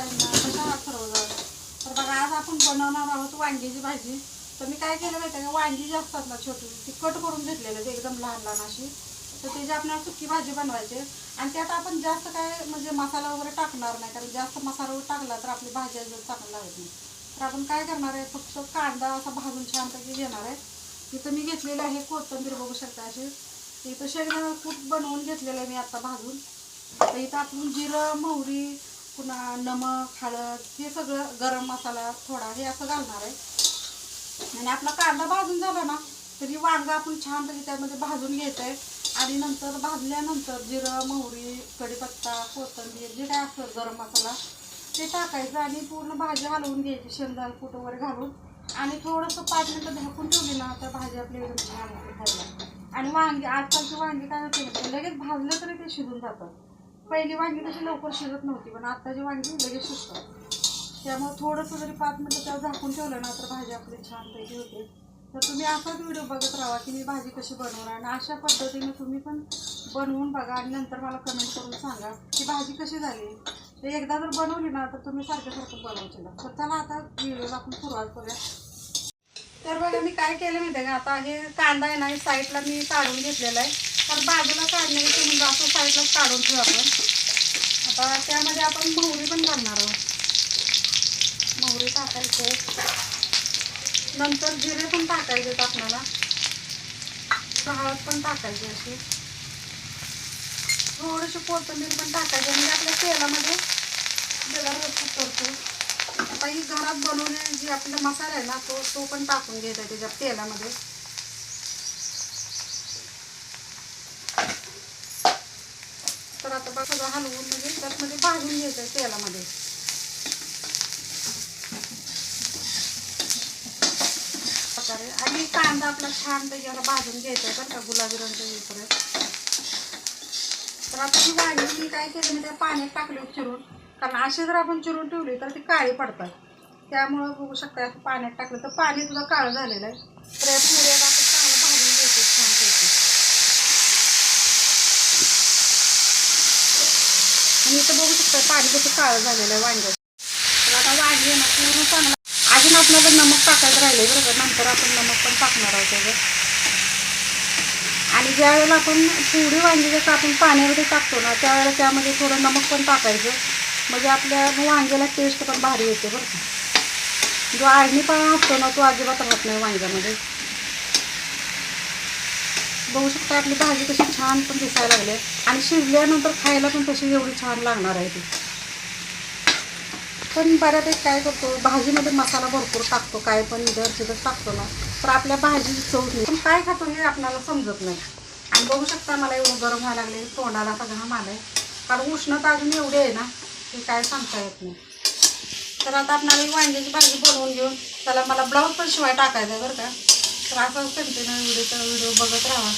ताईंना कशा आहात सर्वजण. तर बघा आज आपण बनवणार आहोत वांग्याची भाजी. तर मी काय केलं माहिती आहे का, वांगी जी असतात ना छोटी ती कट करून घेतलेलं एकदम लहान लहान अशी. तर त्याची आपल्याला सुकी भाजी बनवायची आणि त्यात आपण जास्त काय म्हणजे मसाला वगैरे टाकणार नाही, कारण जास्त मसाला टाकला तर आपली भाजी अजून चांगली लागत नाही. तर आपण काय करणार आहे, फक्त कांदा असा भाजून छानपैकी घेणार आहे. इथं मी घेतलेलं आहे कोथिंबीर, बघू शकता अशी. इथं शेंगदाणा कूट बनवून घेतलेलं आहे मी आता भाजून. तर इथं आपण जिरं मोहरी पुन्हा नमक हळद हे सगळं गरम मसाला थोडा हे असं घालणार आहे. आणि आपला कांदा भाजून झाला ना तरी वांगा आपण छानपैकी त्यामध्ये भाजून घ्यायचं आहे. आणि नंतर भाजल्यानंतर जिरं मोहरी कढीपत्ता कोथिंबीर जे काय असतं गरम मसाला ते टाकायचं आणि पूर्ण भाजी हलवून घ्यायची शेंगदाणा कूट वगैरे घालून. आणि थोडंसं 5 मिनिटं झाकून ठेवली ना तर भाजी आपली एकदम छान होते खायला. आणि वांगी आजकालची वांगी काय होते लगेच भाजलं तरी ते शिजून जातं. पहिली वांगी तशी लवकर शिजत नव्हती, पण आत्ताची वांगी लगेच शिजतात. त्यामुळे थोडंसं जरी 5 मिनिटं त्यावर झाकून ठेवलं ना तर भाजी आपली छानपैकी होते. तर तुम्ही असाच व्हिडिओ बघत राहा की मी भाजी कशी बनवणार, आणि अशा पद्धतीने तुम्ही पण बनवून बघा आणि नंतर मला कमेंट करून सांगा की भाजी कशी झाली. ते एकदा जर बनवली ना तर तुम्ही सारखं सारखं बनवायचं. तर चला आता व्हिडिओला आपण सुरुवात करूया. तर बघा मी काय केलं माहिती आहे का, आता हे कांदा आहे ना साईडला मी काढून घेतलेला आहे. तर बाजूला काढण्याचं म्हणजे असं साईडलाच काढून ठेवू आपण. आता त्यामध्ये आपण मोहरी पण घालणार आहोत. मोहरी टाकायचे, नंतर जिरे पण टाकायचे आपल्याला, हळद पण टाकायची अशी, थोडीशी कोथिंबीर पण टाकायची म्हणजे आपल्या तेलामध्ये जरा करतो. आता ही घरात बनवणे जी आपला मसाला आहे ना तो पण टाकून घ्यायचा त्याच्या तेलामध्ये. तर आता बघा सगळं हलवून म्हणजे त्यामध्ये भाजून घ्यायचं आहे तेलामध्ये. आणि कांदा आपला छान त्याच्याला भाजून घ्यायचा आहे बरं का, गुलाबी रंग येईपर्यंत. तर आता ही वांगी मी काय केलं म्हणजे पाण्यात टाकले चिरून, कारण असे जर आपण चिरून ठेवली तर ती काळी पडतात. त्यामुळं बघू शकता असं पाण्यात टाकलं तर पाणी सुद्धा काळं झालेलं आहे. तर या पुऱ्याला आपण चांगलं भाजून घ्यायचं छानपैकी. आणि इथं बघू शकता पाणी कसं काळं झालेलं आहे वांग्याचं. तर आता वांगी ना पूर्ण चांगलं. अजून आपल्याला नमक टाकायचं राहिलं बरं का, नंतर आपण नमक पण टाकणार आहोत त्याच्यात. आणि ज्या वेळेला आपण पुरी वांगी जसं आपण पाण्यामध्ये टाकतो ना त्यावेळेला त्यामध्ये थोडं नमक पण टाकायचं, म्हणजे आपल्या वांग्याला टेस्ट पण भारी येते बरं का. जो आळणीपणा असतो ना तो अजिबात राहत नाही वांग्यामध्ये. बघू शकता आपली भाजी कशी छान पण दिसायला लागली आणि शिजल्यानंतर खायला पण तशी एवढी छान लागणार आहे ती. पण बऱ्यापैकी काय करतो भाजीमध्ये मसाला भरपूर टाकतो, काय पण इधर तिथं टाकतो ना तर आपल्या भाजीची चव नाही, पण काय खातो हे आपल्याला समजत नाही. आणि बघू शकता मला एवढं गरम व्हायला लागले, तोंडाला का घाम आलाय, कारण उष्णता अजून एवढी आहे ना की काय सांगता येत नाही. तर आता आपल्याला ही वांग्याची भाजी बनवून घेऊन त्याला मला ब्लाऊज पण शिवाय टाकायचं आहे बरं का. तर असं कंटिन्यू व्हिडिओ बघत राहा.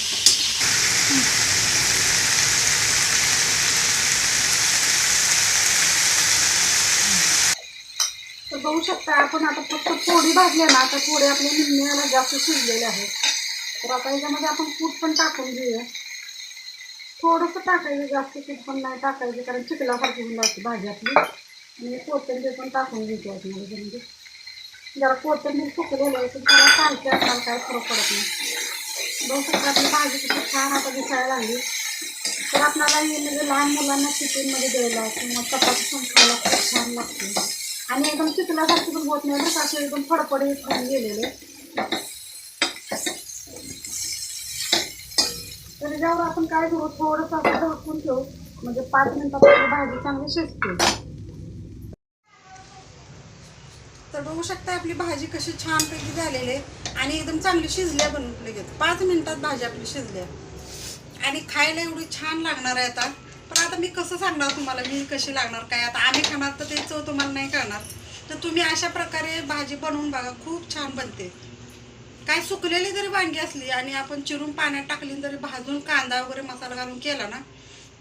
तर बघू शकता आपण आता फक्त पोळी भाजल्या ना तर पोळी आपल्या निम्म्याला जास्त शिजलेले आहे. तर आता याच्यामध्ये आपण कूट पण टाकून घेऊया. थोडंसं टाकायचं, जास्त कूट पण नाही टाकायचं कारण चिखलासारखी होऊन जाते भाजी आपली. आणि कोथिंबीर पण टाकून घ्यायची आपल्याला त्याच्यामध्ये. जरा कोथिंबीर सुकलेली आहे तर त्याला चालते, आपल्याला काय फरक पडत नाही. बघू शकता आपली भाजी किती छान आता दिसायला लागली. तर आपल्याला हे म्हणजे लहान मुलांना टिफिनमध्ये द्यायला किंवा चपाती पण खायला खूप छान लागते. आणि एकदम चिखलासारखी पण होत नाही बरं, असे एकदम फडफडीत होऊन गेलेले. तर त्याच्यावर आपण काय करू, थोडंसं असं झाकून ठेवू म्हणजे 5 मिनिटात आपली भाजी चांगली शिजते. तर बघू शकता आपली भाजी कशी छानपैकी झालेली आहे आणि एकदम चांगली शिजल्या पण लगेच 5 मिनिटात भाजी आपली शिजल्या आणि खायला एवढी छान लागणार आहे. आता पण आता मी कसं सांगणार तुम्हाला मी कशी लागणार, काय आता आम्ही खाणार तर ते चव तुम्हाला नाही कळणार. तर तुम्ही अशा प्रकारे भाजी बनवून बघा, खूप छान बनते. काय सुकलेली जरी वांगी असली आणि आपण चिरून पाण्यात टाकली तरी भाजून कांदा वगैरे मसाला घालून केला ना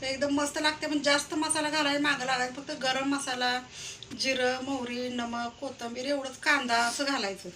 तर एकदम मस्त लागते. पण जास्त मसाला घालायला मागं लागायचं, फक्त गरम मसाला जिरं मोहरी नमक कोथिंबीर एवढंच, कांदा असं घालायचं.